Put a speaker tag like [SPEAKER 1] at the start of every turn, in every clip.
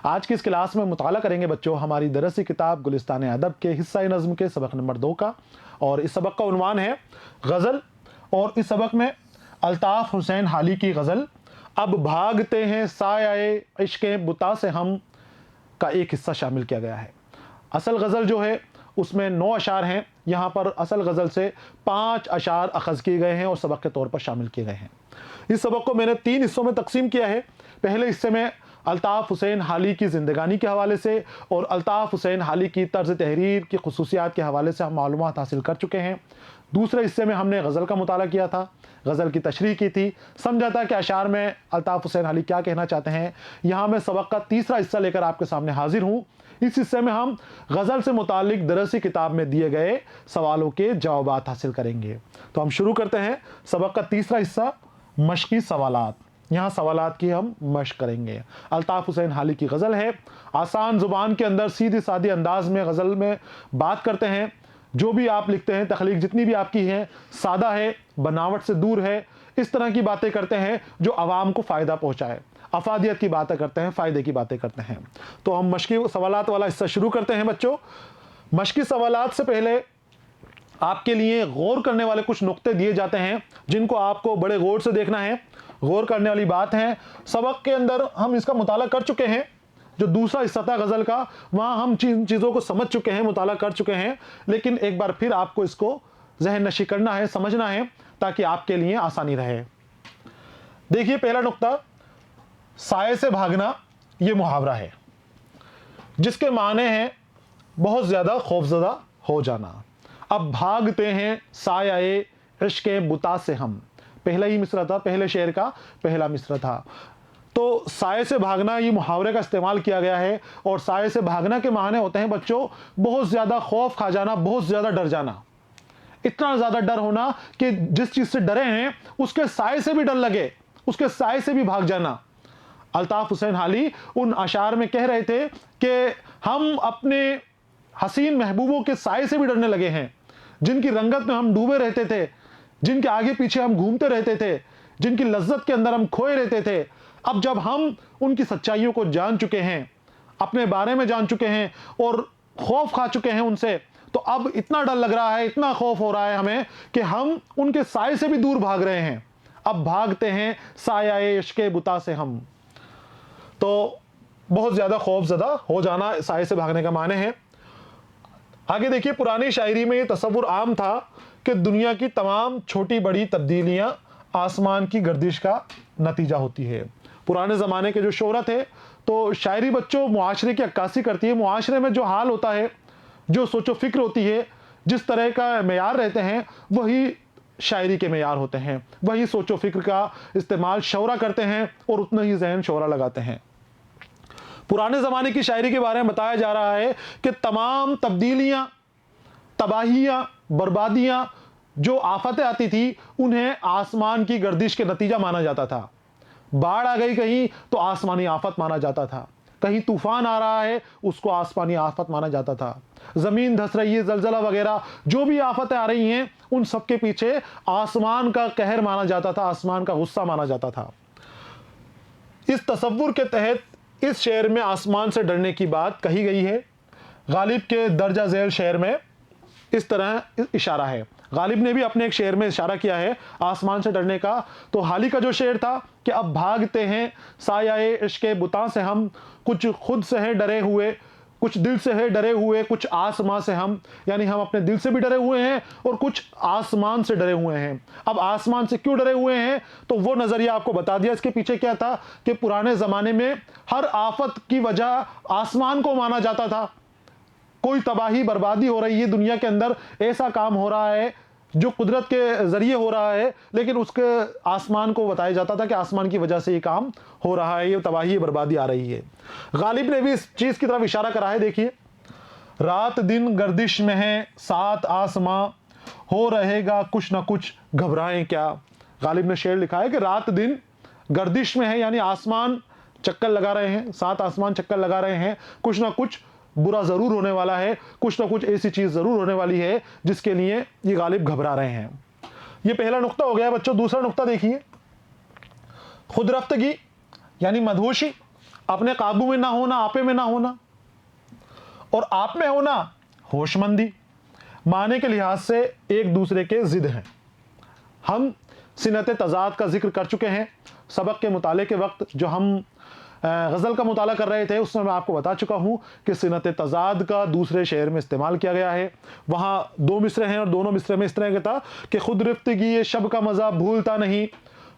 [SPEAKER 1] आज की इस क्लास में मुताला करेंगे बच्चों हमारी दरसी किताब गुलिस्तान अदब के हिस्सा नज़्म के सबक नंबर 2 का, और इस सबक का उन्वान है गज़ल। और इस सबक में अल्ताफ़ हुसैन हाली की गज़ल अब भागते हैं साये इश्क़े बुता से हम का एक हिस्सा शामिल किया गया है। असल गज़ल जो है उसमें 9 अशार हैं। यहाँ पर असल गज़ल से 5 अशार अखज़ किए गए हैं और सबक के तौर पर शामिल किए गए हैं। इस सबक को मैंने 3 हिस्सों में तकसीम किया है। पहले हिस्से में अल्ताफ़ हुसैन हाली की ज़िंदगानी के हवाले से और अल्ताफ़ हुसैन हाली की तर्ज़ तहरीर की ख़ुसूसियात के हवाले से हम मालूमात हासिल कर चुके हैं। दूसरे हिस्से में हमने गज़ल का मुताला किया था, गज़ल की तशरीह की थी, समझा था कि अशार में अल्ताफ़ हुसैन हाली क्या कहना चाहते हैं। यहाँ मैं सबक का तीसरा हिस्सा लेकर आपके सामने हाजिर हूँ। इस हिस्से में हम गज़ल से मुतालिक दरसी किताब में दिए गए सवालों के जवाबात हासिल करेंगे। तो हम शुरू करते हैं सबक का तीसरा हिस्सा, मशक़ी सवालात। यहाँ सवालात की हम मशक़ करेंगे। अल्ताफ़ हुसैन हाली की गज़ल है, आसान ज़ुबान के अंदर सीधी सादी अंदाज़ में गज़ल में बात करते हैं। जो भी आप लिखते हैं, तख्लीक जितनी भी आपकी है, सादा है, बनावट से दूर है, इस तरह की बातें करते हैं जो आवाम को फ़ायदा पहुँचाए, अफादियत की बातें करते हैं, फ़ायदे की बातें करते हैं। तो हम मशक़ी सवालात वाला हिस्सा शुरू करते हैं बच्चों। मशक़ी सवालात से पहले आपके लिए गौर करने वाले कुछ नुक्ते दिए जाते हैं जिनको आपको बड़े गौर से देखना है। गौर करने वाली बात है, सबक के अंदर हम इसका मुताला कर चुके हैं। जो दूसरा हिस्सा था गज़ल का, वहाँ हम चीज़ों को समझ चुके हैं, मुताला कर चुके हैं, लेकिन एक बार फिर आपको इसको ज़हन नशी करना है, समझना है, ताकि आपके लिए आसानी रहे। देखिए पहला नुक्ता, साये से भागना, ये मुहावरा है जिसके माने हैं बहुत ज़्यादा खौफज़दा हो जाना। अब भागते हैं साये इश्क़े बुता से हम, पहला ही मिसरा था, पहले शेर का पहला मिसरा था। तो साये से भागना, ये मुहावरे का इस्तेमाल किया गया है। और साये से भागना के माने होते हैं बच्चों बहुत ज़्यादा खौफ खा जाना, बहुत ज़्यादा डर जाना, इतना ज़्यादा डर होना कि जिस चीज़ से डरे हैं उसके साये से भी डर लगे, उसके साये से भी भाग जाना। अल्ताफ़ हुसैन हाली उन अशार में कह रहे थे कि हम अपने हसीन महबूबों के साये से भी डरने लगे हैं, जिनकी रंगत में हम डूबे रहते थे, जिनके आगे पीछे हम घूमते रहते थे, जिनकी लज्जत के अंदर हम खोए रहते थे। अब जब हम उनकी सच्चाइयों को जान चुके हैं, अपने बारे में जान चुके हैं और खौफ खा चुके हैं उनसे, तो अब इतना डर लग रहा है, इतना खौफ हो रहा है हमें कि हम उनके साये से भी दूर भाग रहे हैं। अब भागते हैं साये इश्क़े बुता से हम। तो बहुत ज़्यादा खौफज़दा हो जाना साये से भागने का माने है। आगे देखिए, पुरानी शायरी में ये तसव्वुर आम था कि दुनिया की तमाम छोटी बड़ी तब्दीलियां आसमान की गर्दिश का नतीजा होती है। पुराने ज़माने के जो शोरा थे, तो शायरी बच्चों मुआशरे की अक्कासी करती है। मुआशरे में जो हाल होता है, जो सोचो फ़िक्र होती है, जिस तरह का मेयार रहते हैं, वही शायरी के मेयार होते हैं। वही सोचो फ़िक्र का इस्तेमाल शौरा करते हैं और उतना ही ज़हन शौरा लगाते हैं। पुराने ज़माने की शायरी के बारे में बताया जा रहा है कि तमाम तब्दीलियाँ, तबाहियाँ, बर्बादियाँ, जो आफतें आती थी, उन्हें आसमान की गर्दिश के नतीजा माना जाता था। बाढ़ आ गई कहीं तो आसमानी आफत माना जाता था, कहीं तूफान आ रहा है उसको आसमानी आफत माना जाता था, ज़मीन धस रही है, ज़लज़ला वगैरह जो भी आफतें आ रही हैं, उन सब के पीछे आसमान का कहर माना जाता था, आसमान का गुस्सा माना जाता था। इस तसव्वुर के तहत इस शेर में आसमान से डरने की बात कही गई है। गालिब के दर्जा झेल शेर में इस तरह इशारा है। गालिब ने भी अपने एक शेर में इशारा किया है आसमान से डरने का। तो हाली का जो शेर था कि अब भागते हैं साये इश्क़े बुता से हम, कुछ खुद से हैं डरे हुए, कुछ दिल से है डरे हुए, कुछ आसमां से हम, यानी हम अपने दिल से भी डरे हुए हैं और कुछ आसमान से डरे हुए हैं। अब आसमान से क्यों डरे हुए हैं, तो वो नज़रिया आपको बता दिया। इसके पीछे क्या था कि पुराने ज़माने में हर आफत की वजह आसमान को माना जाता था। कोई तबाही बर्बादी हो रही है दुनिया के अंदर, ऐसा काम हो रहा है जो कुदरत के ज़रिए हो रहा है, लेकिन उसके आसमान को बताया जाता था कि आसमान की वजह से ये काम हो रहा है, ये तबाही बर्बादी आ रही है। गालिब ने भी इस चीज़ की तरफ इशारा करा है। देखिए, रात दिन गर्दिश में है सात आसमां, हो रहेगा कुछ ना कुछ घबराएं क्या। गालिब ने शेर लिखा है कि रात दिन गर्दिश में है, यानी आसमान चक्कर लगा रहे हैं, सात आसमान चक्कर लगा रहे हैं, कुछ ना कुछ बुरा ज़रूर होने वाला है, कुछ ना कुछ ऐसी चीज़ ज़रूर होने वाली है जिसके लिए ये गालिब घबरा रहे हैं। ये पहला नुक्ता हो गया बच्चों। दूसरा नुक्ता देखिए, खुदरफ्तगी यानी मदहोशी। अपने काबू में ना होना, आपे में ना होना, और आप में होना होशमंदी। माने के लिहाज से एक दूसरे के जिद हैं। हम सिनत तज़ाद का जिक्र कर चुके हैं सबक के मुताले के वक्त। जो हम गज़ल का मुताला कर रहे थे उसमें मैं आपको बता चुका हूँ कि सिनत तज़ाद का दूसरे शेर में इस्तेमाल किया गया है। वहाँ 2 मिसरे हैं और दोनों मिसरे में इस तरह का था कि खुद रफ्तगी ये शब का मज़ा भूलता नहीं,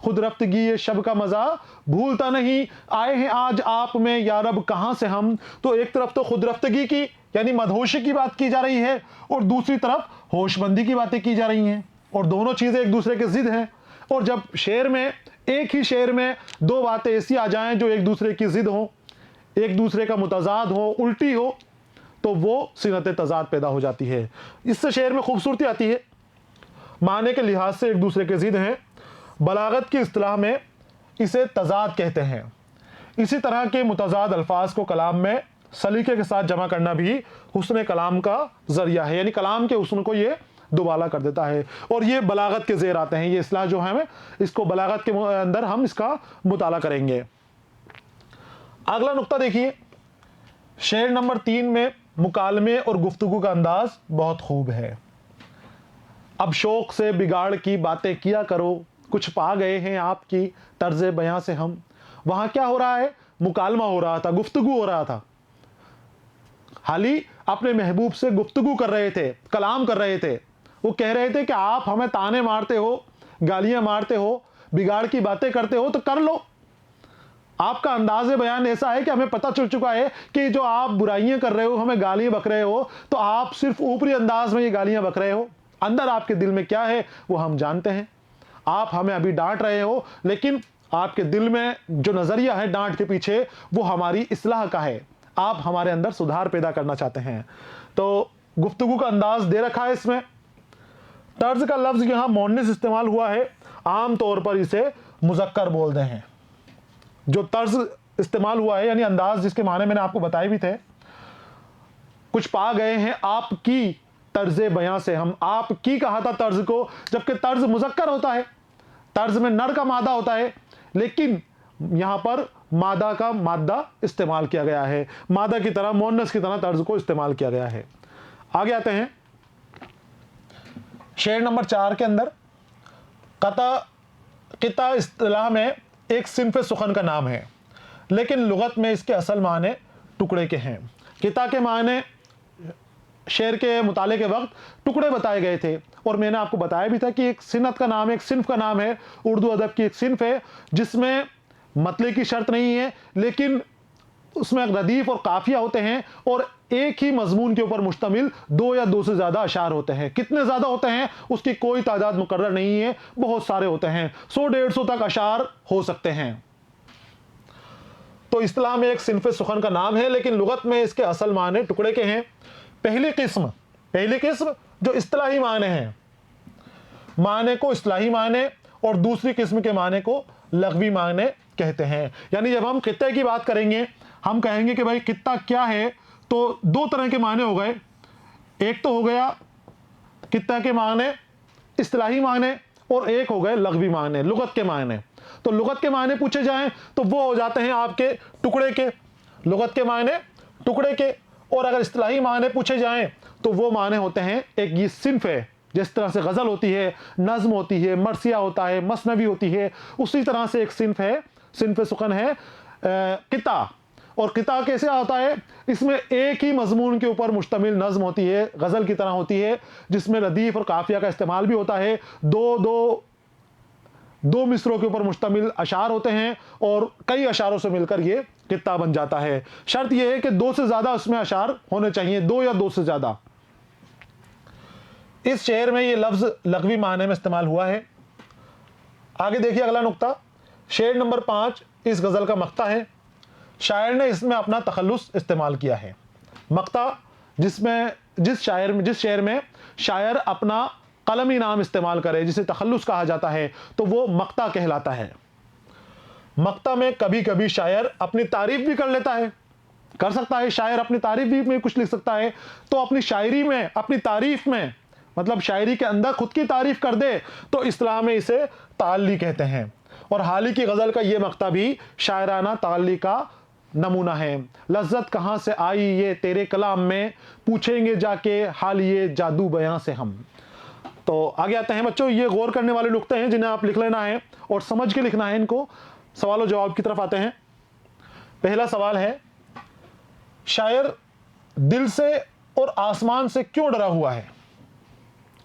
[SPEAKER 1] खुद रफ्तगी ये शब का मज़ा भूलता नहीं, आए हैं आज आप में या रब कहाँ से हम। तो एक तरफ तो खुद रफ्तगी की यानी मदहोशी की बात की जा रही है और दूसरी तरफ होशमंदी की बातें की जा रही हैं, और दोनों चीज़ें एक दूसरे के जिद हैं। और जब शेर में, एक ही शेर में 2 बातें ऐसी आ जाएं जो एक दूसरे की जिद हो, एक दूसरे का मुतज़ाद हो, उल्टी हो, तो वो सिनत तज़ाद पैदा हो जाती है। इससे शेर में खूबसूरती आती है। माने के लिहाज से एक दूसरे के जिद हैं। बलागत की इस्तिलाह में इसे तज़ाद कहते हैं। इसी तरह के मुतज़ाद अल्फाज को कलाम में सलीके के साथ जमा करना भी हुस्न कलाम का ज़रिया है, यानी कलाम के हुस्न को ये दुबाला कर देता है, और ये बलागत के ज़ेर आते हैं। ये इस्तिलाह जो है, इसको बलागत के अंदर हम इसका मुताला करेंगे। अगला नुक्ता देखिए, शेर नंबर 3 में मुकालमे और गुफ्तगू का अंदाज बहुत खूब है। अब शौक से बिगाड़ की बातें किया करो, कुछ पा गए हैं आपकी तर्ज बयां से हम। वहां क्या हो रहा है? मुकालमा हो रहा था, गुफ्तगू हो रहा था। हाली अपने महबूब से गुफ्तगू कर रहे थे, कलाम कर रहे थे। वो कह रहे थे कि आप हमें ताने मारते हो, गालियां मारते हो, बिगाड़ की बातें करते हो, तो कर लो। आपका अंदाज़ बयान ऐसा है कि हमें पता चल चुका है कि जो आप बुराइयां कर रहे हो, हमें गालियां बक रहे हो, तो आप सिर्फ ऊपरी अंदाज में ये गालियां बक रहे हो। अंदर आपके दिल में क्या है वो हम जानते हैं। आप हमें अभी डांट रहे हो, लेकिन आपके दिल में जो नज़रिया है डांट के पीछे, वो हमारी इस्लाह का है। आप हमारे अंदर सुधार पैदा करना चाहते हैं। तो गुफ्तगू का अंदाज दे रखा है इसमें। तर्ज का लफ्ज़ यहाँ मोनिस इस्तेमाल हुआ है, आम तौर पर इसे मुज़क्कर बोलते हैं। जो तर्ज इस्तेमाल हुआ है यानी अंदाज, जिसके माने मैंने आपको बताए भी थे, कुछ पा गए हैं आपकी तर्ज बयां से हम। आपकी कहा था तर्ज को, जबकि तर्ज मुज़क्कर होता है, तर्ज में नर का मादा होता है, लेकिन यहां पर मादा का मादा इस्तेमाल किया गया है। मादा की तरह, मोनस की तरह तर्ज को इस्तेमाल किया गया है। आगे आते हैं शेर नंबर 4 के अंदर। किता इस्तिलाह में एक सिन्फ सुखन का नाम है, लेकिन लुगत में इसके असल माने टुकड़े के हैं। किता के माने शेर के मुताले के वक्त टुकड़े बताए गए थे, और मैंने आपको बताया भी था कि एक सिनत का नाम है, एक सिन्फ का नाम है। उर्दू अदब की एक सिन्फ है जिसमें मतले की शर्त नहीं है, लेकिन उसमें रदीफ और काफिया होते हैं, और एक ही मजमून के ऊपर मुश्तमिल 2 या 2 से ज़्यादा अशार होते हैं। कितने ज़्यादा होते हैं उसकी कोई तादाद मुकर्रर नहीं है, बहुत सारे होते हैं। 100-150 तक अशार हो सकते हैं। तो इस्तिलाह में एक सिन्फ सुखन का नाम है, लेकिन लुगत में इसके असल माने टुकड़े के हैं। पहली किस्म जो इस्तिलाही माने हैं, माने को इस्तिलाही माने, और दूसरी किस्म के माने को लग़वी माने कहते हैं। यानी जब हम कित्ते की बात करेंगे, हम कहेंगे कि भाई कित्ता क्या है, तो 2 तरह के माने हो गए। एक तो हो गया कित्ता के माने, इस्तिलाही माने, और एक हो गए लग़वी माने, लुगत के माने। तो लुगत के माने पूछे जाएं तो वो हो जाते हैं आपके टुकड़े के, लुगत के माने टुकड़े के। और अगर इस्तिलाही माने पूछे जाएं तो वो माने होते हैं, एक ये सिन्फ है, जिस तरह से गज़ल होती है, नज़्म होती है, मरसिया होता है, मसनवी होती है, उसी तरह से एक सिन्फ है, सिन्फ सुखन है किता। और किता कैसे आता है? इसमें एक ही मजमून के ऊपर मुश्तमिल नज़्म होती है, गज़ल की तरह होती है, जिसमें रदीफ और काफिया का इस्तेमाल भी होता है। दो मिसरों के ऊपर मुश्तमिल अशार होते हैं, और कई अशारों से मिलकर ये कित्ता बन जाता है। शर्त यह है कि 2 से ज़्यादा उसमें अशार होने चाहिए, 2 या 2 से ज़्यादा। इस शेर में ये लफ्ज़ लग़वी माने में इस्तेमाल हुआ है। आगे देखिए अगला नुक्ता, शेर नंबर 5 इस गज़ल का मक्ता है। शायर ने इसमें अपना तखल्लुस इस्तेमाल किया है। मक्ता जिस शेर में शायर अपना कलमी नाम इस्तेमाल करे, जिसे तखल्लुस कहा जाता है, तो वो मक्ता कहलाता है। मक्ता में कभी कभी शायर अपनी तारीफ भी कर लेता है, कर सकता है शायर अपनी तारीफ भी में कुछ लिख सकता है। तो अपनी शायरी में, अपनी तारीफ में, मतलब शायरी के अंदर खुद की तारीफ कर दे, तो इस्लाम में इसे ताल्ली कहते हैं। और हाल ही की गज़ल का ये मक्ता भी शायराना ताल्ली का नमूना है। लज्जत कहाँ से आई ये तेरे कलाम में, पूछेंगे जाके हाल ये जादू बयां से हम। तो आगे आते हैं बच्चों, ये गौर करने वाले नुक्ते हैं जिन्हें आप लिख लेना है और समझ के लिखना है इनको। सवाल और जवाब की तरफ आते हैं। पहला सवाल है, शायर दिल से और आसमान से क्यों डरा हुआ है?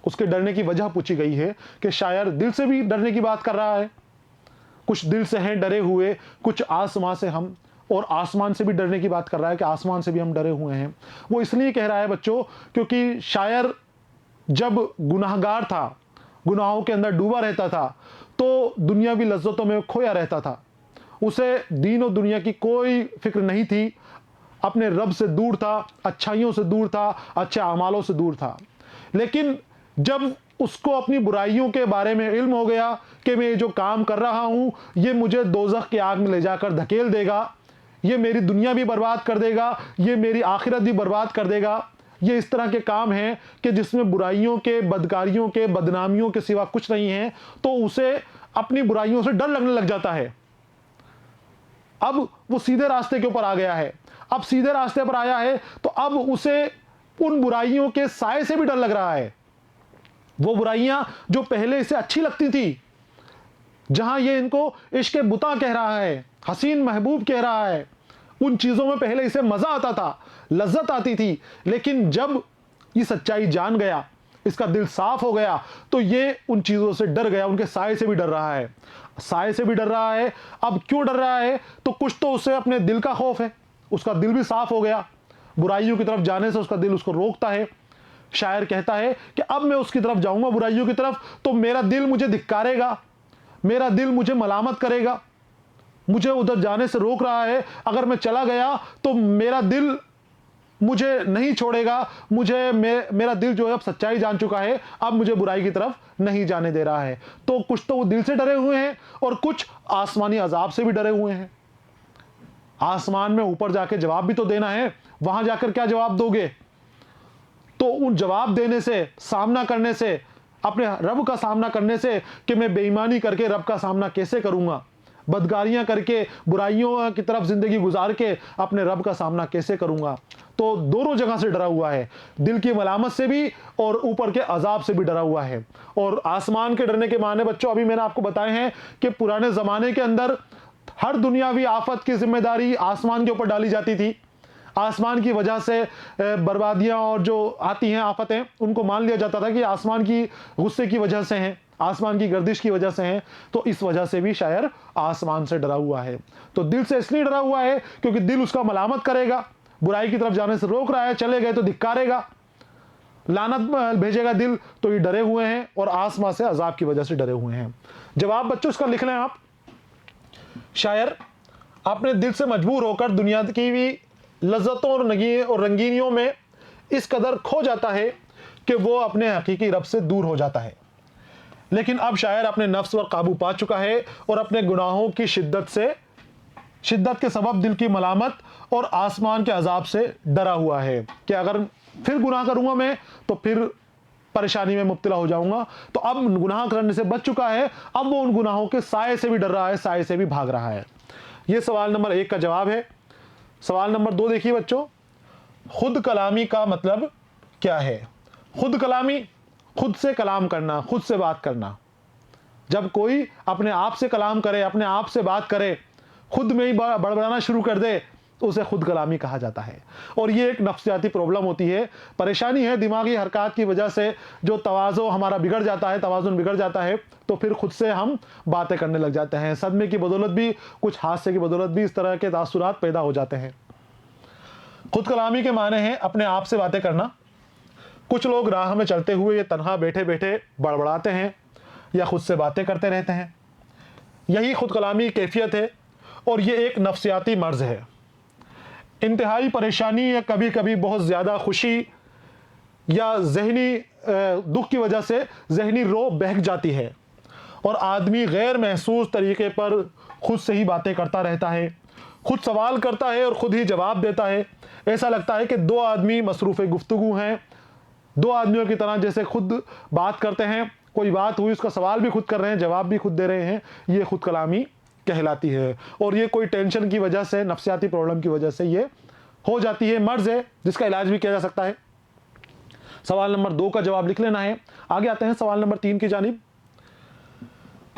[SPEAKER 1] उसके डरने की वजह पूछी गई है कि शायर दिल से भी डरने की बात कर रहा है, कुछ दिल से हैं डरे हुए, कुछ आसमान से हम, और आसमान से भी डरने की बात कर रहा है कि आसमान से भी हम डरे हुए हैं। वो इसलिए कह रहा है बच्चों क्योंकि शायर जब गुनाहगार था, गुनाहों के अंदर डूबा रहता था, तो दुनियावी लज्जतों में खोया रहता था। उसे दीन और दुनिया की कोई फिक्र नहीं थी, अपने रब से दूर था, अच्छाइयों से दूर था, अच्छे अमालों से दूर था। लेकिन जब उसको अपनी बुराइयों के बारे में इल्म हो गया कि मैं ये जो काम कर रहा हूं ये मुझे दोज़ख की आग में ले जाकर धकेल देगा, ये मेरी दुनिया भी बर्बाद कर देगा, ये मेरी आखिरत भी बर्बाद कर देगा, ये इस तरह के काम हैं कि जिसमें बुराइयों के, बदकारियों के, बदनामियों के सिवा कुछ नहीं है, तो उसे अपनी बुराइयों से डर लगने लग जाता है। अब वो सीधे रास्ते के ऊपर आ गया है। अब सीधे रास्ते पर आया है तो अब उसे उन बुराइयों के साए से भी डर लग रहा है। वो बुराइयां जो पहले इसे अच्छी लगती थी, जहां ये इनको इश्क बुता कह रहा है, हसीन महबूब कह रहा है, उन चीजों में पहले इसे मजा आता था, लज्जत आती थी। लेकिन जब ये सच्चाई जान गया, इसका दिल साफ हो गया, तो ये उन चीजों से डर गया, उनके साए से भी डर रहा है। साए से भी डर रहा है। अब क्यों डर रहा है? तो कुछ तो उसे अपने दिल का खौफ है, उसका दिल भी साफ हो गया, बुराइयों की तरफ जाने से उसका दिल उसको रोकता है। शायर कहता है कि अब मैं उसकी तरफ जाऊंगा, बुराइयों की तरफ, तो मेरा दिल मुझे धिक्कारेगा, मेरा दिल मुझे मलामत करेगा, मुझे उधर जाने से रोक रहा है। अगर मैं चला गया तो मेरा दिल मुझे नहीं छोड़ेगा, मेरा दिल जो है अब सच्चाई जान चुका है, अब मुझे बुराई की तरफ नहीं जाने दे रहा है। तो कुछ तो वो दिल से डरे हुए हैं और कुछ आसमानी अजाब से भी डरे हुए हैं। आसमान में ऊपर जाके जवाब भी तो देना है, वहां जाकर क्या जवाब दोगे? तो उन जवाब देने से, सामना करने से, अपने रब का सामना करने से कि मैं बेईमानी करके रब का सामना कैसे करूंगा, बदकारियां करके, बुराइयों की तरफ जिंदगी गुजार के अपने रब का सामना कैसे करूंगा। तो दोनों जगह से डरा हुआ है, दिल की मलामत से भी और ऊपर के अजाब से भी डरा हुआ है। और आसमान के डरने के माने बच्चों अभी मैंने आपको बताए हैं कि पुराने जमाने के अंदर हर दुनियावी आफत की जिम्मेदारी आसमान के ऊपर डाली जाती थी। आसमान की वजह से बर्बादियां और जो आती हैं आफतें, उनको मान लिया जाता था कि आसमान की गुस्से की वजह से हैं, आसमान की गर्दिश की वजह से हैं। तो इस वजह से भी शायर आसमान से डरा हुआ है। तो दिल से इसलिए डरा हुआ है क्योंकि दिल उसका मलामत करेगा, बुराई की तरफ जाने से रोक रहा है, चले गए तो धिक्कारेगा, लानत भेजेगा दिल। तो ये डरे हुए हैं और आसमान से अजाब की वजह से डरे हुए हैं। जवाब बच्चों इसका लिख लें आप। शायर अपने दिल से मजबूर होकर दुनिया की भी लज्जतों और रंगीनियों में इस कदर खो जाता है कि वो अपने हकीकी रब से दूर हो जाता है। लेकिन अब शायर अपने नफ्स पर काबू पा चुका है और अपने गुनाहों की शिद्दत के सबब दिल की मलामत और आसमान के अजाब से डरा हुआ है कि अगर फिर गुनाह करूंगा मैं तो फिर परेशानी में मुब्तला हो जाऊंगा। तो अब गुनाह करने से बच चुका है, अब वो उन गुनाहों के साए से भी डर रहा है, साए से भी भाग रहा है। ये सवाल नंबर 1 का जवाब है। सवाल नंबर 2 देखिए बच्चों, खुद कलामी का मतलब क्या है? खुद कलामी, खुद से कलाम करना, खुद से बात करना। जब कोई अपने आप से कलाम करे, अपने आप से बात करे, खुद में ही बड़बड़ाना शुरू कर दे, तो उसे खुद कलामी कहा जाता है। और ये एक नफ्सियाती प्रॉब्लम होती है, परेशानी है, दिमागी हरकत की वजह से जो तवाज़ुन हमारा बिगड़ जाता है, तवाज़ुन बिगड़ जाता है, तो फिर खुद से हम बातें करने लग जाते हैं। सदमे की बदौलत भी, कुछ हादसे की बदौलत भी इस तरह के तासुरात पैदा हो जाते हैं। खुद कलामी के माने हैं अपने आप से बातें करना। कुछ लोग राह में चलते हुए ये तन्हा बैठे बैठे बड़बड़ाते हैं या खुद से बातें करते रहते हैं। यही खुद कलामी कैफियत है और ये एक नफ्सियाती मर्ज है। इंतहाई परेशानी या कभी कभी बहुत ज़्यादा खुशी या जहनी दुख की वजह से जहनी रो बहक जाती है और आदमी गैर महसूस तरीके पर खुद से ही बातें करता रहता है, खुद सवाल करता है और खुद ही जवाब देता है। ऐसा लगता है कि दो आदमी मसरूफ़ गुफ्तगू हैं, दो आदमियों की तरह जैसे खुद बात करते हैं, कोई बात हुई उसका सवाल भी खुद कर रहे हैं, जवाब भी खुद दे रहे हैं। ये खुद कलामी कहलाती है। और ये कोई टेंशन की वजह से, नफ्सियाती प्रॉब्लम की वजह से ये हो जाती है, मर्ज है जिसका इलाज भी किया जा सकता है। सवाल नंबर 2 का जवाब लिख लेना है। आगे आते हैं सवाल नंबर 3 की जानिब।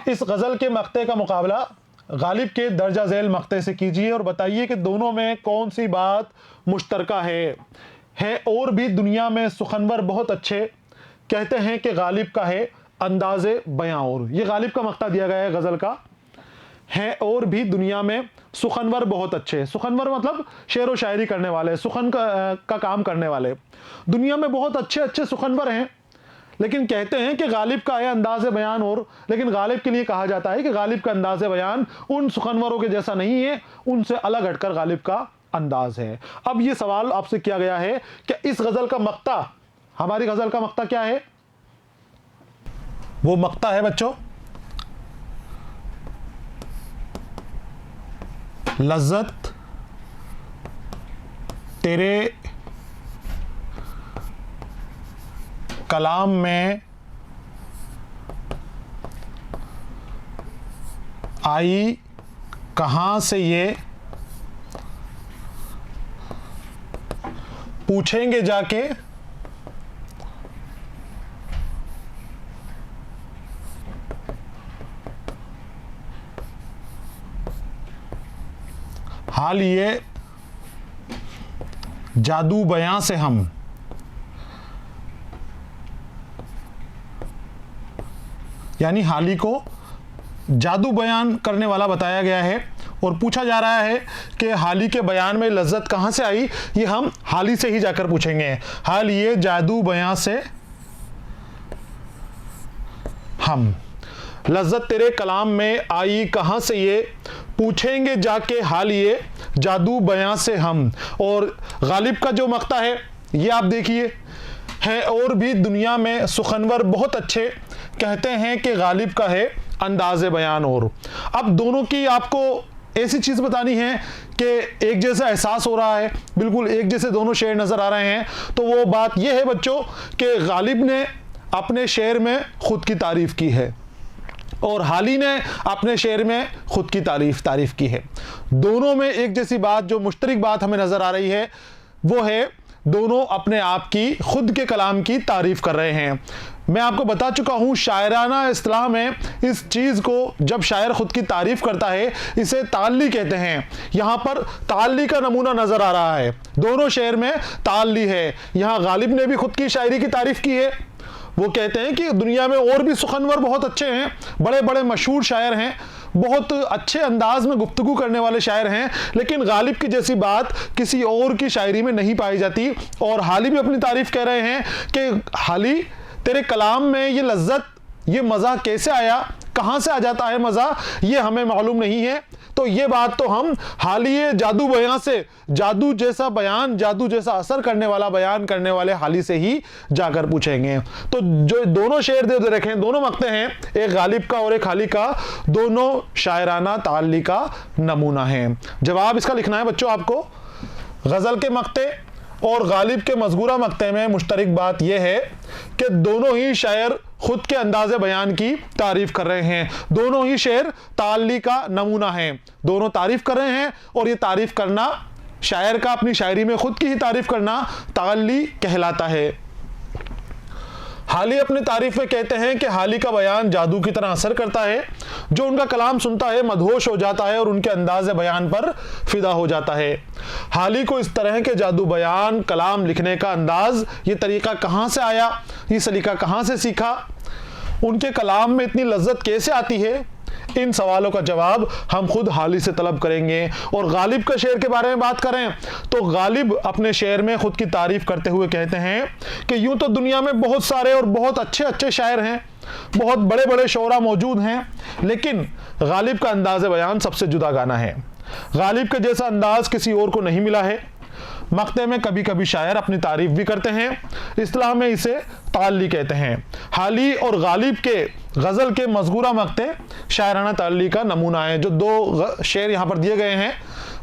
[SPEAKER 1] इस गजल के मक्ते का मुकाबला गालिब के दर्जा झेल मक्ते से कीजिए और बताइए कि दोनों में कौन सी बात मुश्तरका है। और भी दुनिया में सुखनवर बहुत अच्छे, कहते हैं कि गालिब का है अंदाज़े बयां। और ये गालिब का मक्ता दिया गया है गजल का। है और भी दुनिया में सुखनवर बहुत अच्छे, सुखनवर मतलब शेर व शायरी करने वाले, सुखन का काम करने वाले। दुनिया में बहुत अच्छे अच्छे सुखनवर हैं, लेकिन कहते हैं कि गालिब का है अंदाज़े बयान। और लेकिन गालिब के लिए कहा जाता है कि गालिब का अंदाज़े बयान उन सुखनवरों के जैसा नहीं है, उनसे अलग हटकर गालिब का अंदाज है। अब ये सवाल आपसे किया गया है कि इस गजल का मक्ता, हमारी गजल का मक्ता क्या है? वो मक्ता है बच्चों, लज्जत तेरे कलाम में आई कहां से ये, पूछेंगे जाके हाल ये जादू बयां से हम। यानी हाली को जादू बयान करने वाला बताया गया है और पूछा जा रहा है कि हाली के बयान में लज्जत कहां से आई। ये हम हाली से ही जाकर पूछेंगे। हाल ये जादू बयां से हम, लज्जत तेरे कलाम में आई कहां से ये, पूछेंगे जाके हाल ये जादू बयां से हम। और गालिब का जो मक्ता है ये आप देखिए, है और भी दुनिया में सुखनवर बहुत अच्छे, कहते हैं कि गालिब का है अंदाज़े बयान। और अब दोनों की आपको ऐसी चीज़ बतानी है कि एक जैसा एहसास हो रहा है, बिल्कुल एक जैसे दोनों शेर नज़र आ रहे हैं। तो वो बात यह है बच्चों कि गालिब ने अपने शेर में ख़ुद की तारीफ़ की है और हाली ने अपने शेर में ख़ुद की तारीफ़ की है। दोनों में एक जैसी बात, जो मुश्तरक बात हमें नज़र आ रही है वो है दोनों अपने आप की, खुद के कलाम की तारीफ़ कर रहे हैं। मैं आपको बता चुका हूँ शायराना इस्तिलाह में इस चीज़ को, जब शायर ख़ुद की तारीफ़ करता है इसे ताल्ली कहते हैं। यहाँ पर ताल्ली का नमूना नज़र आ रहा है, दोनों शेर में ताल्ली है। यहाँ गालिब ने भी ख़ुद की शायरी की तारीफ़ की है। वो कहते हैं कि दुनिया में और भी सुखनवर बहुत अच्छे हैं, बड़े बड़े मशहूर शायर हैं, बहुत अच्छे अंदाज में गुफ्तगू करने वाले शायर हैं, लेकिन गालिब की जैसी बात किसी और की शायरी में नहीं पाई जाती। और हाली भी अपनी तारीफ़ कह रहे हैं कि हाली तेरे कलाम में ये लज्जत, ये मज़ा कैसे आया, कहाँ से आ जाता है मज़ा, ये हमें मालूम नहीं है। तो ये बात तो हम हालिए जादू बयां से, जादू जैसा बयान, जादू जैसा असर करने वाला बयान करने वाले हाली से ही जाकर पूछेंगे। तो जो दोनों शेर दे रखे हैं, दोनों मक्ते हैं, एक गालिब का और एक हाली का, दोनों शायराना ताल्ली का नमूना है। जवाब इसका लिखना है बच्चों आपको। गज़ल के मक्ते और गालिब के मज़गूरा मक्ते में मुश्तरक बात यह है कि दोनों ही शायर खुद के अंदाज़े बयान की तारीफ़ कर रहे हैं, दोनों ही शेर ताल्ली का नमूना हैं, दोनों तारीफ़ कर रहे हैं। और ये तारीफ़ करना, शायर का अपनी शायरी में खुद की ही तारीफ़ करना ताल्ली कहलाता है। हाली अपनी तारीफ में कहते हैं कि हाली का बयान जादू की तरह असर करता है, जो उनका कलाम सुनता है मदहोश हो जाता है और उनके अंदाज़े बयान पर फिदा हो जाता है। हाली को इस तरह के जादू बयान, कलाम लिखने का अंदाज, ये तरीका कहाँ से आया, ये सलीका कहाँ से सीखा, उनके कलाम में इतनी लज्जत कैसे आती है, इन सवालों का जवाब हम खुद हाली से तलब करेंगे। और गालिब का शेर के बारे में बात करें तो गालिब अपने शेर में खुद की तारीफ करते हुए कहते हैं कि यूं तो दुनिया में बहुत सारे और बहुत अच्छे अच्छे शायर हैं, बहुत बड़े बड़े शोरा मौजूद हैं, लेकिन गालिब का अंदाज़ बयान सबसे जुदा गाना है। गालिब के जैसा अंदाज किसी और को नहीं मिला है। मक्ते में कभी कभी शायर अपनी तारीफ भी करते हैं, इस्लाह में इसे ताल्ली कहते हैं। हाली और गालिब के गज़ल के मज़गूरा मक्ते शायराना ताल्ली का नमूना है। जो दो शेर यहाँ पर दिए गए हैं,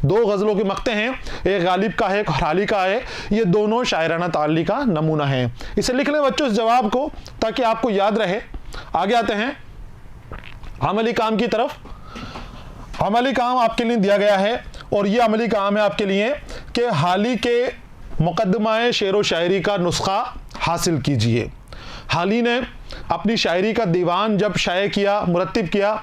[SPEAKER 1] दो गज़लों के मक्ते हैं, एक गालिब का है एक हाली का है, ये दोनों शायराना ताल्ली का नमूना है। इसे लिख लें बच्चों इस जवाब को, ताकि आपको याद रहे। आगे आते हैं अमली काम की तरफ। अमली काम आपके लिए दिया गया है और ये अमली काम है आपके लिए कि हाली के मुकदमा शेर व शायरी का नुस्खा हासिल कीजिए। हाली ने अपनी शायरी का दीवान जब शाये किया, मुरत्तिब किया,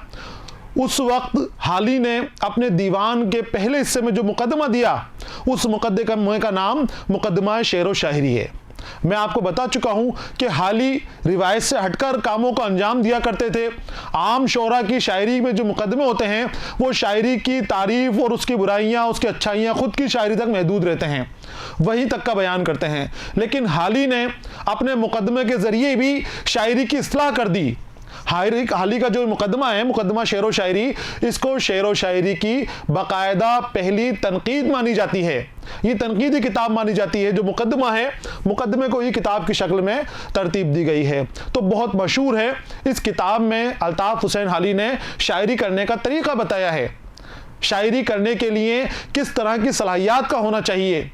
[SPEAKER 1] उस वक्त हाली ने अपने दीवान के पहले हिस्से में जो मुकदमा दिया, उस मुकदमे का नाम मुकदमा शेर व शायरी है। मैं आपको बता चुका हूं कि हाली रिवायत से हटकर कामों को अंजाम दिया करते थे। आम शोरा की शायरी में जो मुकदमे होते हैं वो शायरी की तारीफ और उसकी बुराइयां, उसकी अच्छाइयां खुद की शायरी तक महदूद रहते हैं, वहीं तक का बयान करते हैं। लेकिन हाली ने अपने मुकदमे के जरिए भी शायरी की इस्लाह कर दी। हाली का जो मुकदमा है, मुकदमा शेर व शायरी, इसको शेर व शायरी की बाकायदा पहली तनकीद मानी जाती है। ये तनकीदी किताब मानी जाती है। जो मुकदमा है, मुकदमे को ये किताब की शक्ल में तरतीब दी गई है, तो बहुत मशहूर है। इस किताब में अल्ताफ हुसैन हाली ने शायरी करने का तरीका बताया है। शायरी करने के लिए किस तरह की सलाहियत का होना चाहिए,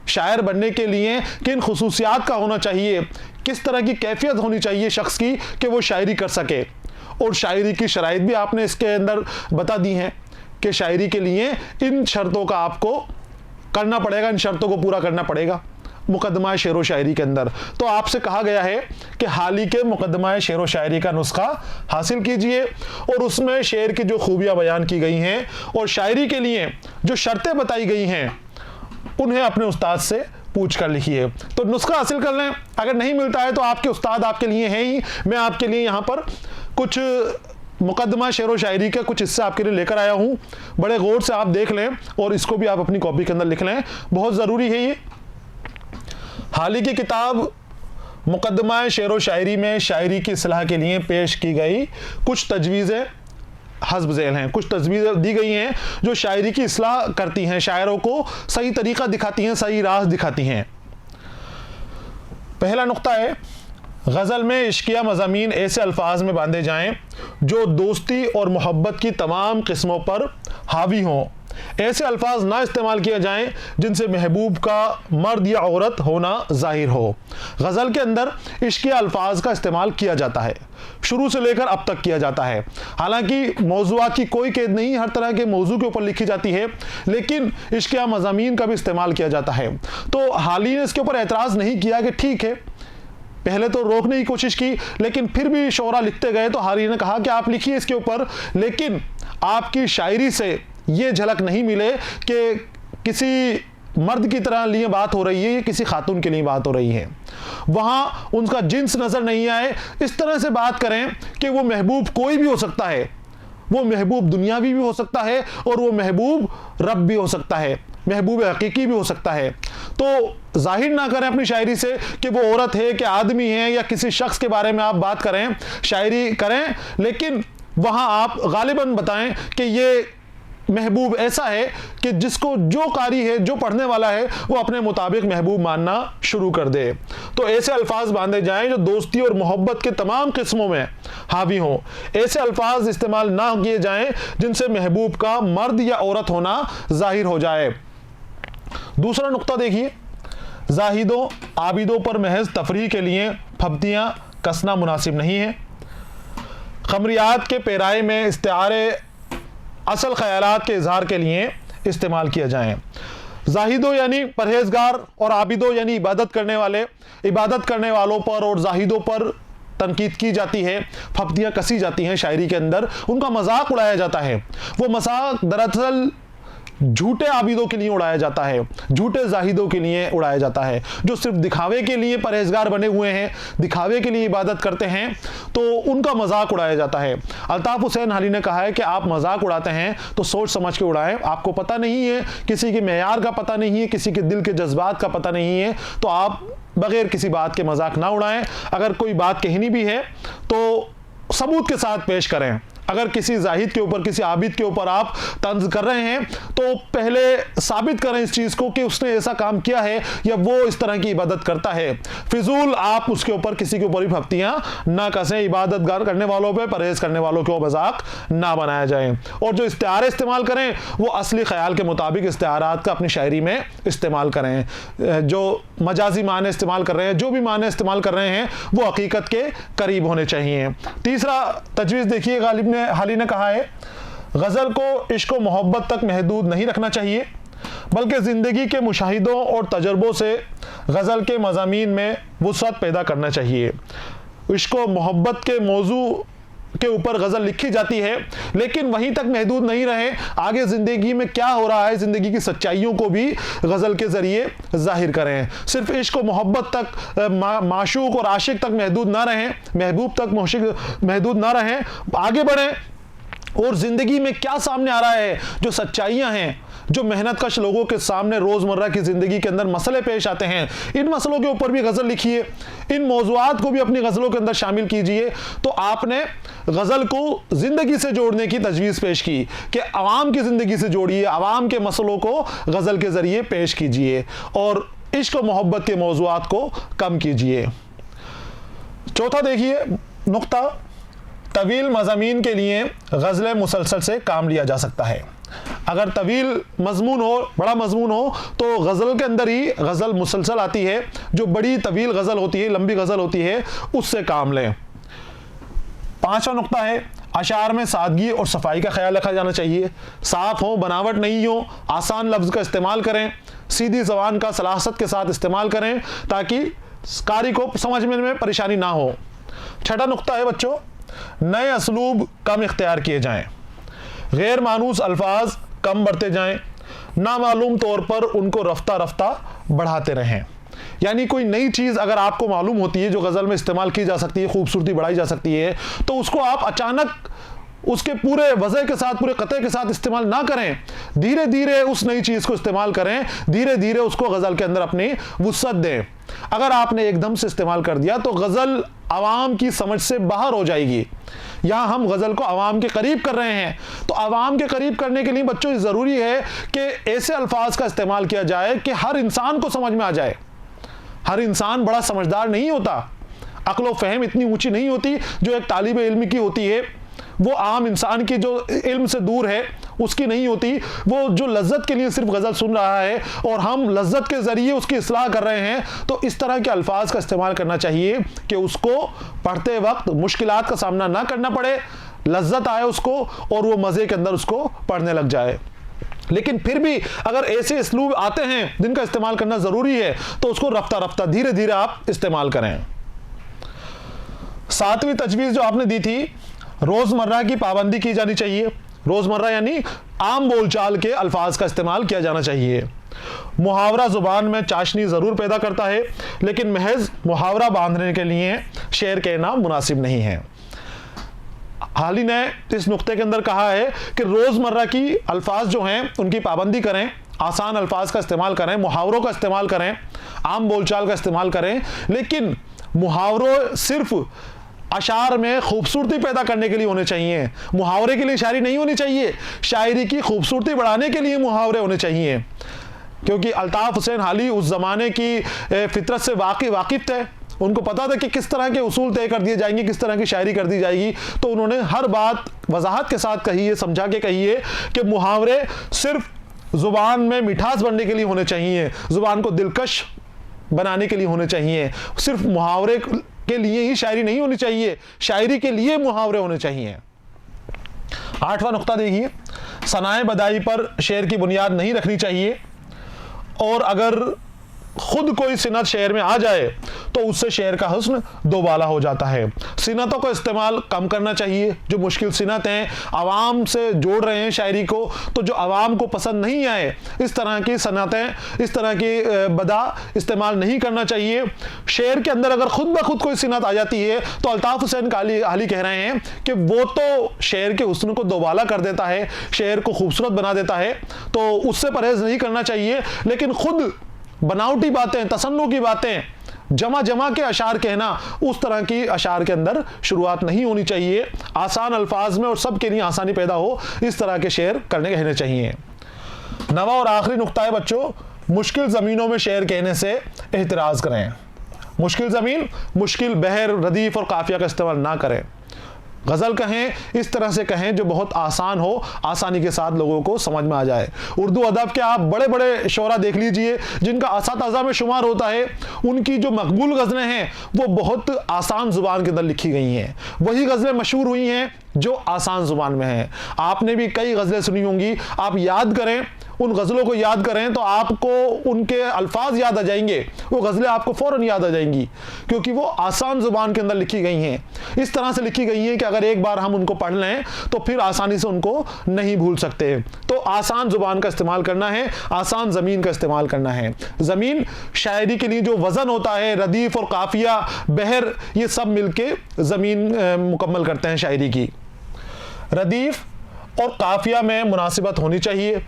[SPEAKER 1] शायर बनने के लिए किन खुसूसियात का होना चाहिए, किस तरह की कैफियत होनी चाहिए शख्स की कि वो शायरी कर सके। और शायरी की शराइत भी आपने इसके अंदर बता दी हैं कि शायरी के लिए इन शर्तों का आपको करना पड़ेगा, इन शर्तों को पूरा करना पड़ेगा मुकदमा शेर व शायरी के अंदर। तो आपसे कहा गया है कि हाली के मुकदमा शेर व शायरी का नुस्खा हासिल कीजिए और उसमें शेर की जो खूबियाँ बयान की गई हैं और शायरी के लिए जो शर्तें बताई गई हैं उन्हें अपने उस्ताद से पूछ कर लिखिए। तो नुस्खा हासिल कर लें। अगर नहीं मिलता है तो आपके उस्ताद आपके लिए हैं ही। मैं आपके लिए यहाँ पर कुछ मुकदमा शेर व शायरी के कुछ हिस्से आपके लिए लेकर आया हूँ। बड़े गौर से आप देख लें और इसको भी आप अपनी कॉपी के अंदर लिख लें, बहुत ज़रूरी है ये। हाली की किताब मुकदमा शेर व शायरी में शायरी की इस्लाह के लिए पेश की गई कुछ तजवीज़ें हस्ब ज़ैल हैं, कुछ तजवीज़ें दी गई हैं जो शायरी की इस्लाह करती हैं, शायरों को सही तरीक़ा दिखाती हैं, सही राह दिखाती हैं। पहला नुक्ता है, गज़ल में इश्किया मज़ामीन ऐसे अल्फाज में बांधे जाएं जो दोस्ती और मोहब्बत की तमाम किस्मों पर हावी हों। ऐसे अल्फाज ना इस्तेमाल किए जाएं जिनसे महबूब का मर्द या औरत होना जाहिर हो। गज़ल के अंदर इश्किया अल्फाज का इस्तेमाल किया जाता है, शुरू से लेकर अब तक किया जाता है। हालांकि मौज़ूआत की कोई कैद नहीं, हर तरह के मौजू के ऊपर लिखी जाती है, लेकिन इश्किया मज़ामीन का भी इस्तेमाल किया जाता है। तो हाली ने इसके ऊपर एतराज़ नहीं किया कि ठीक है, पहले तो रोकने की कोशिश की, लेकिन फिर भी शोरा लिखते गए तो हाली ने कहा कि आप लिखिए इसके ऊपर, लेकिन आपकी शायरी से ये झलक नहीं मिले कि किसी मर्द की तरह लिए बात हो रही है, किसी खातून के लिए बात हो रही है, वहाँ उनका जिन्स नज़र नहीं आए। इस तरह से बात करें कि वो महबूब कोई भी हो सकता है, वो महबूब दुनियावी भी हो सकता है और वो महबूब रब भी हो सकता है, महबूब हकीकी भी हो सकता है। तो जाहिर ना करें अपनी शायरी से कि वो औरत है कि आदमी है या किसी शख्स के बारे में आप बात करें, शायरी करें, लेकिन वहाँ आप गालिबन बताएं कि ये महबूब ऐसा है कि जिसको जो कारी है, जो पढ़ने वाला है, वो अपने मुताबिक महबूब मानना शुरू कर दे। तो ऐसे अल्फाज बांधे जाएं जो दोस्ती और मोहब्बत के तमाम किस्मों में हावी हों। ऐसे अल्फाज इस्तेमाल ना किए जाएं जिनसे महबूब का मर्द या औरत होना जाहिर हो जाए। दूसरा नुक्ता देखिए, जाहिदों आबिदों पर महज तफरीह के लिए फब्तियां कसना मुनासिब नहीं है। खमरियात के पैराए में इस्तिआरे असल ख्यालात के इजहार के लिए इस्तेमाल किया जाएं। जाहिदों यानी परहेजगार और आबिदों यानी इबादत करने वाले, इबादत करने वालों पर और जाहिदों पर तनकीद की जाती है, फब्तियां कसी जाती हैं शायरी के अंदर, उनका मजाक उड़ाया जाता है। वो मजाक दरअसल झूठे आबिदों के लिए उड़ाया जाता है, झूठे जाहिदों के लिए उड़ाया जाता है, जो सिर्फ दिखावे के लिए परहेजगार बने हुए हैं, दिखावे के लिए इबादत करते हैं, तो उनका मजाक उड़ाया जाता है। अल्ताफ हुसैन हाली ने कहा है कि आप मजाक उड़ाते हैं तो सोच समझ के उड़ाएं। आपको पता नहीं है, किसी के मेयार का पता नहीं है, किसी के दिल के जज्बात का पता नहीं है, तो आप बगैर किसी बात के मजाक ना उड़ाएं। अगर कोई बात कहनी भी है तो सबूत के साथ पेश करें। अगर किसी जाहिद के ऊपर, किसी आबिद के ऊपर आप तंज कर रहे हैं तो पहले साबित करें इस चीज़ को कि उसने ऐसा काम किया है या वो इस तरह की इबादत करता है। फिजूल आप उसके ऊपर, किसी के ऊपर भी फब्तियां ना कसें। इबादतगार करने वालों पे, परहेज करने वालों को मजाक ना बनाया जाए। और जो इस्तिआरे इस्तेमाल करें वो असली ख्याल के मुताबिक इस्तिआरात का अपनी शायरी में इस्तेमाल करें। जो मजाजी माने इस्तेमाल कर रहे हैं, जो भी माने इस्तेमाल कर रहे हैं, वो हकीकत के करीब होने चाहिए। तीसरा तजवीज़ देखिए, गालिब ने हाली ने कहा है, गज़ल को इश्क व मोहब्बत तक महदूद नहीं रखना चाहिए, बल्कि ज़िंदगी के मुशाहिदों और तजर्बों से गज़ल के मज़ामीन में वुसअत पैदा करना चाहिए। इश्क व मोहब्बत के मौजू के ऊपर गज़ल लिखी जाती है, लेकिन वहीं तक महदूद नहीं रहे, आगे ज़िंदगी में क्या हो रहा है, ज़िंदगी की सच्चाइयों को भी गज़ल के ज़रिए ज़ाहिर करें। सिर्फ इश्क व मोहब्बत तक, माशूक और आशिक तक महदूद ना रहें, महबूब तक महदूद ना रहें, आगे बढ़ें और ज़िंदगी में क्या सामने आ रहा है, जो सच्चाइयाँ हैं, जो मेहनत कश लोगों के सामने रोज़मर्रा की ज़िंदगी के अंदर मसले पेश आते हैं, इन मसलों के ऊपर भी गज़ल लिखिए, इन मौज़ूआत को भी अपनी गज़लों के अंदर शामिल कीजिए। तो आपने गज़ल को ज़िंदगी से जोड़ने की तजवीज़ पेश की कि आवाम की ज़िंदगी से जोड़िए, आवाम के मसलों को गज़ल के ज़रिए पेश कीजिए और इश्क व मोहब्बत के मौज़ूआत को कम कीजिए। चौथा देखिए नुक्ता, तवील मज़ामीन के लिए गज़ल मुसलसल से काम लिया जा सकता है। अगर तवील मजमून हो, बड़ा मजमून हो, तो गज़ल के अंदर ही गज़ल मुसलसल आती है। जो बड़ी तवील गज़ल होती है, लंबी गज़ल होती है, उससे काम लें। पांचवा नुक्ता है, अशार में सादगी और सफाई का ख्याल रखा जाना चाहिए। साफ हो, बनावट नहीं हो, आसान लफ्ज़ का इस्तेमाल करें, सीधी ज़बान का सलाहत के साथ इस्तेमाल करें ताकि कारी को समझने में परेशानी ना हो। छठा नुक्ता है बच्चों, नए असलूब कम इख्तियार किए जाएं, गैर मानूस अल्फाज कम बढ़ते जाएं, नामालूम तौर पर उनको रफ्ता रफ्ता बढ़ाते रहें। यानी कोई नई चीज़ अगर आपको मालूम होती है जो गज़ल में इस्तेमाल की जा सकती है, खूबसूरती बढ़ाई जा सकती है, तो उसको आप अचानक उसके पूरे वज़ह के साथ, पूरे कते के साथ इस्तेमाल ना करें, धीरे धीरे उस नई चीज़ को इस्तेमाल करें, धीरे धीरे उसको गज़ल के अंदर अपनी वुसअत दें। अगर आपने एकदम से इस्तेमाल कर दिया तो गज़ल आवाम की समझ से बाहर हो जाएगी। यहाँ हम गज़ल को आवाम के करीब कर रहे हैं, तो आवाम के करीब करने के लिए बच्चों ज़रूरी है कि ऐसे अल्फाज का इस्तेमाल किया जाए कि हर इंसान को समझ में आ जाए। हर इंसान बड़ा समझदार नहीं होता, अक्ल व फ़हम इतनी ऊंची नहीं होती जो एक तालिब इल्म की होती है, वो आम इंसान की जो इल्म से दूर है उसकी नहीं होती। वो जो लज्जत के लिए सिर्फ गज़ल सुन रहा है और हम लज्जत के ज़रिए उसकी इस्लाह कर रहे हैं, तो इस तरह के अल्फाज का इस्तेमाल करना चाहिए कि उसको पढ़ते वक्त मुश्किलात का सामना ना करना पड़े, लज्जत आए उसको और वो मज़े के अंदर उसको पढ़ने लग जाए। लेकिन फिर भी अगर ऐसे इसलूब आते हैं जिनका इस्तेमाल करना ज़रूरी है, तो उसको रफ्ता रफ्ता धीरे धीरे आप इस्तेमाल करें। सातवीं तजवीज़ जो आपने दी थी, रोज़मर्रा की पाबंदी की जानी चाहिए। रोज़मर्रा यानी आम बोलचाल के अल्फाज का इस्तेमाल किया जाना चाहिए। मुहावरा ज़ुबान में चाशनी ज़रूर पैदा करता है, लेकिन महज मुहावरा बांधने के लिए शेर कहना मुनासिब नहीं है। हाल ही ने इस नुक्ते के अंदर कहा है कि रोज़मर्रा की अल्फाज जो हैं उनकी पाबंदी करें, आसान अल्फाज का इस्तेमाल करें, मुहावरों का इस्तेमाल करें, आम बोलचाल का इस्तेमाल करें, लेकिन मुहावरों सिर्फ अशार में खूबसूरती पैदा करने के लिए होने चाहिए। मुहावरे के लिए शायरी नहीं होनी चाहिए, शायरी की खूबसूरती बढ़ाने के लिए मुहावरे होने चाहिए। क्योंकि अल्ताफ़ हुसैन हाली उस ज़माने की फितरत से वाकिफ़ थे, उनको पता था कि किस तरह के उसूल तय कर दिए जाएंगे, किस तरह की शायरी कर दी जाएगी। तो उन्होंने हर बात वजाहत के साथ कही है, समझा के कही है कि मुहावरे सिर्फ ज़ुबान में मिठास बनने के लिए होने चाहिए, ज़ुबान को दिलकश बनाने के लिए होने चाहिए। सिर्फ मुहावरे के लिए ही शायरी नहीं होनी चाहिए, शायरी के लिए मुहावरे होने चाहिए। आठवां नुक्ता देखिए, सनाए बदाई पर शेर की बुनियाद नहीं रखनी चाहिए, और अगर खुद कोई सिनत शेर में आ जाए तो उससे शेर का हुस्न दोबाला हो जाता है। सिनतों का इस्तेमाल कम करना चाहिए। जो मुश्किल सिनत हैं, आवाम से जोड़ रहे हैं शायरी को, तो जो आवाम को पसंद नहीं आए इस तरह की सनतें, इस तरह की बदा इस्तेमाल नहीं करना चाहिए। शेर के अंदर अगर खुद ब खुद कोई सिनत आ जाती है तो अल्ताफ़ हुसैन हाली कह रहे हैं कि वो तो शेर के हुस्न को दोबाला कर देता है, शेर को खूबसूरत बना देता है, तो उससे परहेज़ नहीं करना चाहिए। लेकिन खुद बनावटी बातें, तसन्नु की बातें, जमा जमा के अशार कहना, उस तरह की अशार के अंदर शुरुआत नहीं होनी चाहिए। आसान अल्फाज में और सबके लिए आसानी पैदा हो, इस तरह के शेर कहने चाहिए। नवा और आखिरी नुक्ता है बच्चों, मुश्किल ज़मीनों में शेर कहने से एहतराज़ करें। मुश्किल ज़मीन, मुश्किल बहर, रदीफ़ और काफ़िया का इस्तेमाल ना करें। गज़ल कहें इस तरह से कहें जो बहुत आसान हो, आसानी के साथ लोगों को समझ में आ जाए। उर्दू अदब के आप बड़े बड़े शोरा देख लीजिए जिनका असातिज़ा में शुमार होता है, उनकी जो मकबूल गज़लें हैं वो बहुत आसान ज़ुबान के अंदर लिखी गई हैं। वही गज़लें मशहूर हुई हैं जो आसान ज़ुबान में हैं। आपने भी कई गज़लें सुनी होंगी, आप याद करें, उन गज़लों को याद करें तो आपको उनके अल्फाज याद आ जाएंगे, वो गज़लें आपको फ़ौरन याद आ जाएंगी, क्योंकि वो आसान ज़ुबान के अंदर लिखी गई हैं। इस तरह से लिखी गई हैं कि अगर एक बार हम उनको पढ़ लें तो फिर आसानी से उनको नहीं भूल सकते। तो आसान ज़ुबान का इस्तेमाल करना है, आसान ज़मीन का इस्तेमाल करना है। ज़मीन शायरी के लिए जो वज़न होता है, रदीफ़ और काफ़िया, बहर, ये सब मिलके ज़मीन मुकम्मल करते हैं शायरी की। रदीफ़ और काफ़िया में मुनासिबत होनी चाहिए।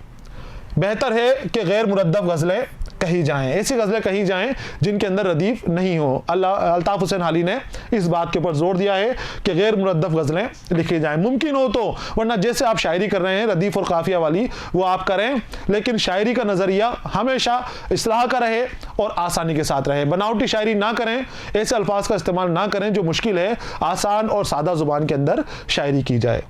[SPEAKER 1] बेहतर है कि गैर मुरद्दफ गज़लें कही जाएं, ऐसी गज़लें कही जाएं जिनके अंदर रदीफ़ नहीं हो। अल्ताफ़ हुसैन हाली ने इस बात के ऊपर जोर दिया है कि गैर मुरद्दफ गज़लें लिखी जाएं, मुमकिन हो तो, वरना जैसे आप शायरी कर रहे हैं रदीफ़ और काफ़िया वाली वो आप करें, लेकिन शायरी का नज़रिया हमेशा इस्लाह का रहे और आसानी के साथ रहे। बनावटी शायरी ना करें, ऐसे अल्फाज का इस्तेमाल ना करें जो मुश्किल है, आसान और सादा ज़ुबान के अंदर शायरी की जाए।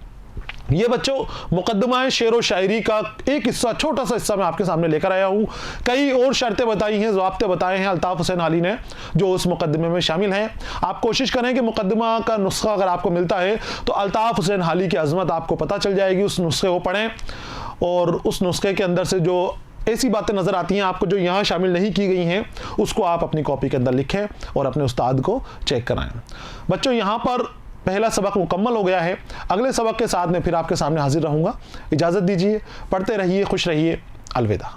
[SPEAKER 1] ये बच्चों मुकद्दमा शेर व शायरी का एक हिस्सा, छोटा सा हिस्सा मैं आपके सामने लेकर आया हूँ। कई और शर्तें बताई हैं, ज़वाब्ते बताए हैं अल्ताफ़ हुसैन हाली ने जो उस मुकद्दमे में शामिल हैं। आप कोशिश करें कि मुकद्दमा का नुस्खा अगर आपको मिलता है तो अल्ताफ़ हुसैन हाली की अज़मत आपको पता चल जाएगी। उस नुस्खे को पढ़ें और उस नुस्खे के अंदर से जो ऐसी बातें नज़र आती हैं आपको जो यहाँ शामिल नहीं की गई हैं, उसको आप अपनी कॉपी के अंदर लिखें और अपने उस्ताद को चेक कराएं। बच्चों यहाँ पर पहला सबक मुकम्मल हो गया है। अगले सबक के साथ में फिर आपके सामने हाजिर रहूँगा। इजाज़त दीजिए, पढ़ते रहिए, खुश रहिए, अलविदा।